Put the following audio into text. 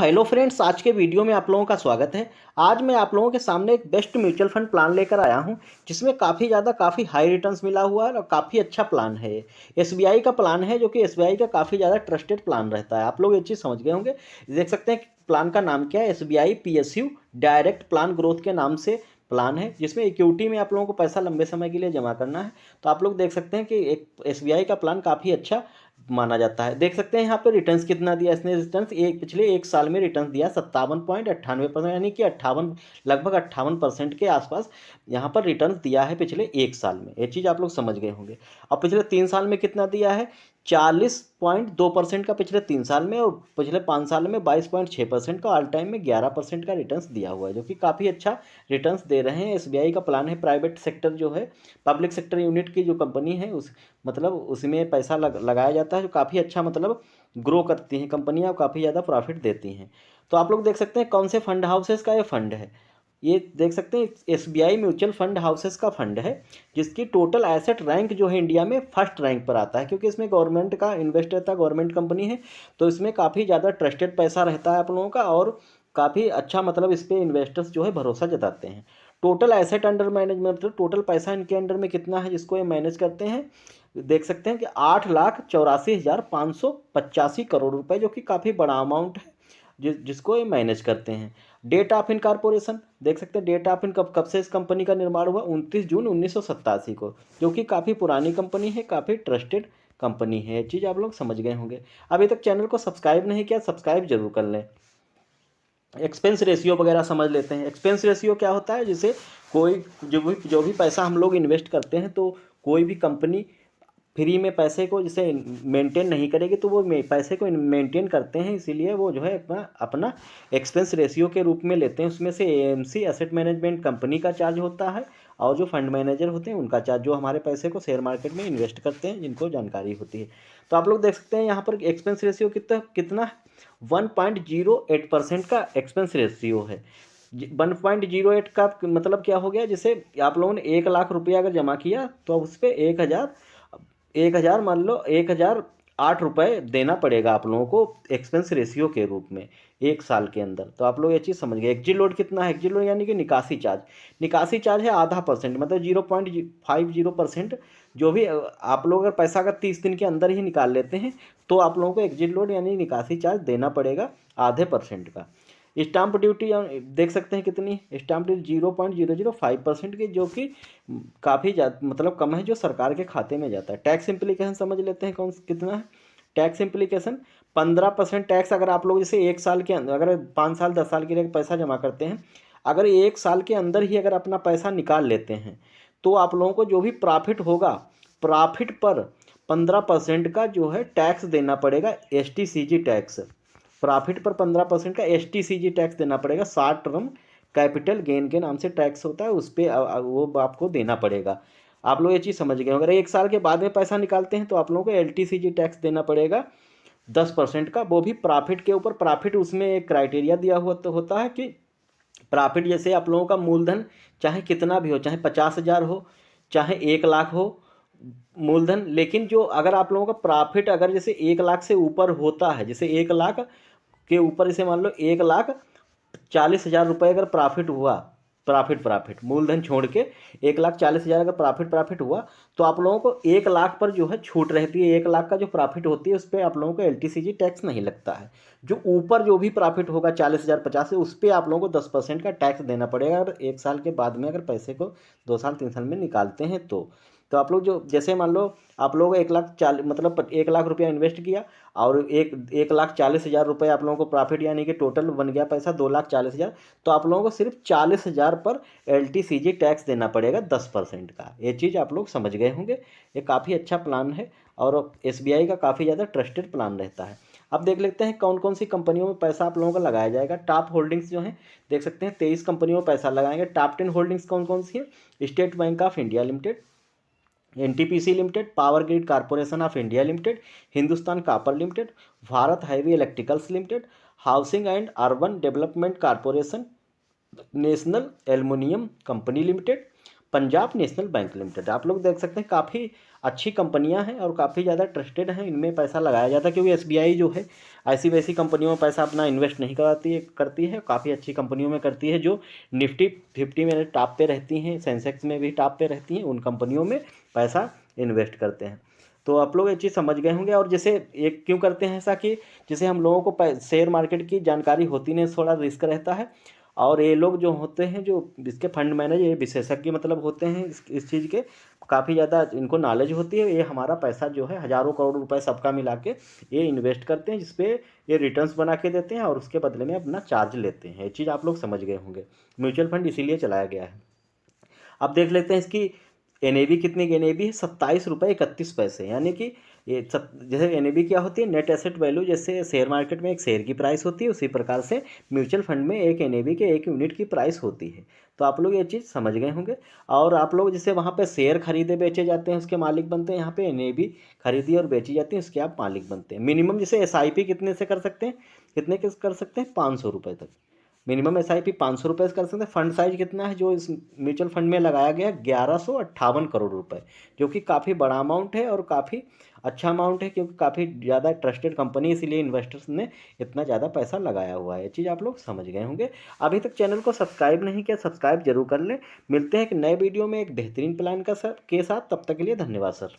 Hello friends, आज के video में आप लोगों का स्वागत है। आज मैं आप लोगों के सामने एक बेस्ट म्यूचुअल फंड प्लान लेकर आया हूं, जिसमें काफ़ी हाई रिटर्न्स मिला हुआ है और काफ़ी अच्छा प्लान है। एसबीआई का प्लान है, जो कि एसबीआई का काफ़ी ज़्यादा ट्रस्टेड प्लान रहता है। आप लोग ये चीज़ समझ गए होंगे। देख सकते हैं कि प्लान का नाम क्या है, SBI PSU direct plan growth के नाम से प्लान है, जिसमें इक्विटी में आप लोगों को पैसा लंबे समय के लिए जमा करना है। तो आप लोग देख सकते हैं कि एक एसबीआई का प्लान काफ़ी अच्छा माना जाता है। देख सकते हैं यहाँ पे रिटर्न्स कितना दिया इसने। रिटर्न्स पिछले एक साल में रिटर्न्स दिया 57.98%, यानी कि 58 लगभग 58% के आसपास यहाँ पर रिटर्न्स दिया है पिछले एक साल में। ये चीज़ आप लोग समझ गए होंगे। और पिछले 3 साल में कितना दिया है, 40.2% का पिछले 3 साल में, और पिछले 5 साल में 22.6% का, ऑल टाइम में 11% का रिटर्न्स दिया हुआ है, जो कि काफ़ी अच्छा रिटर्न्स दे रहे हैं। एसबीआई का प्लान है। प्राइवेट सेक्टर जो है, पब्लिक सेक्टर यूनिट की जो कंपनी है, उस मतलब उसमें पैसा लगाया जाता है, जो काफ़ी अच्छा मतलब ग्रो करती हैं कंपनियां, काफ़ी ज़्यादा प्रॉफिट देती हैं। तो आप लोग देख सकते हैं कौन से फंड हाउसेस का ये फंड है। ये देख सकते हैं एसबीआई म्यूचुअल फंड हाउसेस का फंड है, जिसकी टोटल एसेट रैंक जो है इंडिया में फर्स्ट रैंक पर आता है, क्योंकि इसमें गवर्नमेंट का इन्वेस्ट रहता है, गवर्नमेंट कंपनी है, तो इसमें काफ़ी ज़्यादा ट्रस्टेड पैसा रहता है आप लोगों का, और काफ़ी अच्छा मतलब इस पर इन्वेस्टर्स जो है भरोसा जताते हैं। टोटल एसेट अंडर मैनेजमेंट, मतलब टोटल पैसा इनके अंडर में कितना है जिसको ये मैनेज करते हैं, देख सकते हैं कि 8,84,585 करोड़ रुपए, जो कि काफ़ी बड़ा अमाउंट है जिसको ये मैनेज करते हैं। डेट ऑफ इनकॉर्पोरेशन देख सकते हैं। डेट ऑफ इन कब से इस कंपनी का निर्माण हुआ, 29 जून 1987 को, जो कि काफ़ी पुरानी कंपनी है, काफ़ी ट्रस्टेड कंपनी है। ये चीज़ आप लोग समझ गए होंगे। अभी तक चैनल को सब्सक्राइब नहीं किया, सब्सक्राइब जरूर कर लें। एक्सपेंस रेशियो वगैरह समझ लेते हैं। एक्सपेंस रेशियो क्या होता है, जिसे कोई जो भी पैसा हम लोग इन्वेस्ट करते हैं, तो कोई भी कंपनी फ्री में पैसे को जैसे मेंटेन नहीं करेगी, तो वो पैसे को मेंटेन करते हैं, इसीलिए वो जो है अपना अपना एक्सपेंस रेशियो के रूप में लेते हैं। उसमें से एएमसी एसेट मैनेजमेंट कंपनी का चार्ज होता है, और जो फंड मैनेजर होते हैं उनका चार्ज, जो हमारे पैसे को शेयर मार्केट में इन्वेस्ट करते हैं, जिनको जानकारी होती है। तो आप लोग देख सकते हैं यहाँ पर एक्सपेंस रेशियो कितना कितना 1.08% का एक्सपेंस रेशियो है। 1.08 का मतलब क्या हो गया, जैसे आप लोगों ने 1 लाख रुपया अगर जमा किया, तो उस पर 1,000 मान लो 1,008 रुपये देना पड़ेगा आप लोगों को एक्सपेंस रेशियो के रूप में एक साल के अंदर। तो आप लोग ये चीज़ समझ गए। एग्जिट लोड कितना है, एग्जिट लोड यानी कि निकासी चार्ज। निकासी चार्ज है 0.5%, मतलब 0.50%। जो भी आप लोग अगर पैसा 30 दिन के अंदर ही निकाल लेते हैं, तो आप लोगों को एग्जिट लोड यानी निकासी चार्ज देना पड़ेगा 0.5% का। स्टाम्प ड्यूटी देख सकते हैं कितनी, स्टाम्प ड्यूटी 0.005% की, जो कि काफ़ी मतलब कम है, जो सरकार के खाते में जाता है। टैक्स इम्प्लीकेशन समझ लेते हैं कितना है। Tax implication 15% tax. अगर आप लोग जैसे एक साल के अंदर, अगर 5 साल 10 साल के लिए पैसा जमा करते हैं, अगर एक साल के अंदर ही अगर अपना पैसा निकाल लेते हैं, तो आप लोगों को जो भी प्रॉफिट होगा, प्रॉफिट पर 15% का जो है टैक्स देना पड़ेगा, एसटीसीजी टैक्स। प्रॉफिट पर 15% का एसटीसीजी टैक्स देना पड़ेगा। शॉर्ट टर्म कैपिटल गेन के नाम से टैक्स होता है, उस पर वो आपको देना पड़ेगा। आप लोग ये चीज़ समझ गए। अगर एक साल के बाद में पैसा निकालते हैं, तो आप लोगों को एलटीसीजी टैक्स देना पड़ेगा 10% का, वो भी प्रॉफिट के ऊपर। प्रॉफिट उसमें एक क्राइटेरिया दिया हुआ तो होता है कि प्रॉफिट जैसे आप लोगों का मूलधन चाहे कितना भी हो, चाहे 50,000 हो, चाहे 1 लाख हो मूलधन, लेकिन जो अगर आप लोगों का प्रॉफिट अगर जैसे 1 लाख से ऊपर होता है, जैसे 1 लाख के ऊपर, जैसे मान लो 1,40,000 रुपये अगर प्रॉफिट हुआ, प्रॉफिट मूलधन छोड़ के 1,40,000 अगर प्रॉफिट हुआ, तो आप लोगों को 1 लाख पर जो है छूट रहती है। 1 लाख का जो प्रॉफिट होती है, उस पर आप लोगों को एलटीसीजी टैक्स नहीं लगता है। जो ऊपर जो भी प्रॉफिट होगा 40,000 50 से, उस पर आप लोगों को 10% का टैक्स देना पड़ेगा, अगर एक साल के बाद में अगर पैसे को 2 साल 3 साल में निकालते हैं तो आप लोग जो जैसे मान लो आप लोग 1,40,000 मतलब 1 लाख रुपया इन्वेस्ट किया, और 1,40,000 रुपये आप लोगों को प्रॉफिट, यानी कि टोटल बन गया पैसा 2,40,000। तो आप लोगों को सिर्फ 40,000 पर एलटीसीजी टैक्स देना पड़ेगा 10% का। ये चीज़ आप लोग समझ गए होंगे। ये काफ़ी अच्छा प्लान है, और एसबीआई का काफ़ी ज़्यादा ट्रस्टेड प्लान रहता है। अब देख लेते हैं कौन कौन सी कंपनियों में पैसा आप लोगों का लगाया जाएगा। टॉप होल्डिंग्स जो हैं, देख सकते हैं 23 कंपनियों में पैसा लगाएंगे। टॉप 10 होल्डिंग्स कौन कौन सी है, state bank of India limited, NTPC limited, power grid corporation of India limited, Hindustan copper limited, Bharat highway electricals limited, housing and urban development corporation, national aluminium company limited, Punjab national bank limited. आप लोग देख सकते हैं काफ़ी अच्छी कंपनियां हैं और काफ़ी ज़्यादा ट्रस्टेड हैं, इनमें पैसा लगाया जाता है, क्योंकि एसबीआई जो है ऐसी वैसी कंपनियों में पैसा अपना इन्वेस्ट नहीं करती है, काफ़ी अच्छी कंपनियों में करती है, जो निफ्टी 50 में टॉप पे रहती हैं, सेंसेक्स में भी टॉप पे रहती हैं, उन कंपनियों में पैसा इन्वेस्ट करते हैं। तो आप लोग ये चीज़ समझ गए होंगे। और जैसे एक क्यों करते हैं ऐसा कि जैसे हम लोगों को शेयर मार्केट की जानकारी होती नहीं, थोड़ा रिस्क रहता है, और ये लोग जो होते हैं, जो इसके फंड मैनेजर, ये विशेषज्ञ मतलब होते हैं इस चीज़ के, काफ़ी ज़्यादा इनको नॉलेज होती है, ये हमारा पैसा जो है हज़ारों करोड़ रुपए सबका मिला के ये इन्वेस्ट करते हैं, जिसपे ये रिटर्न्स बना के देते हैं और उसके बदले में अपना चार्ज लेते हैं। ये चीज़ आप लोग समझ गए होंगे। म्यूचुअल फंड इसीलिए चलाया गया है। अब देख लेते हैं इसकी एनएवी कितनी की एनएवी है, 27 रुपये 31 पैसे, यानी कि ये सब, जैसे एनएवी क्या होती है, नेट एसेट वैल्यू, जैसे शेयर मार्केट में एक शेयर की प्राइस होती है, उसी प्रकार से म्यूचुअल फंड में एक एनएवी के 1 यूनिट की प्राइस होती है। तो आप लोग ये चीज़ समझ गए होंगे। और आप लोग जैसे वहाँ पे शेयर खरीदे बेचे जाते हैं, उसके मालिक बनते हैं, यहाँ पे एनएवी खरीदी और बेची जाती है, उसके आप मालिक बनते हैं। मिनिमम जैसे एसआईपी कितने से कर सकते हैं, कितने के कर सकते हैं, 500 रुपये तक। मिनिमम एसआईपी 500 रुपये से कर सकते हैं। फंड साइज कितना है जो इस म्यूचुअल फंड में लगाया गया, 1158 करोड़ रुपए, जो कि काफ़ी बड़ा अमाउंट है और काफ़ी अच्छा अमाउंट है, क्योंकि काफ़ी ज़्यादा ट्रस्टेड कंपनी, इसीलिए इन्वेस्टर्स ने इतना ज़्यादा पैसा लगाया हुआ है। ये चीज़ आप लोग समझ गए होंगे। अभी तक चैनल को सब्सक्राइब नहीं किया, सब्सक्राइब जरूर कर लें। मिलते हैं एक नए वीडियो में एक बेहतरीन प्लान के साथ। तब तक के लिए धन्यवाद सर।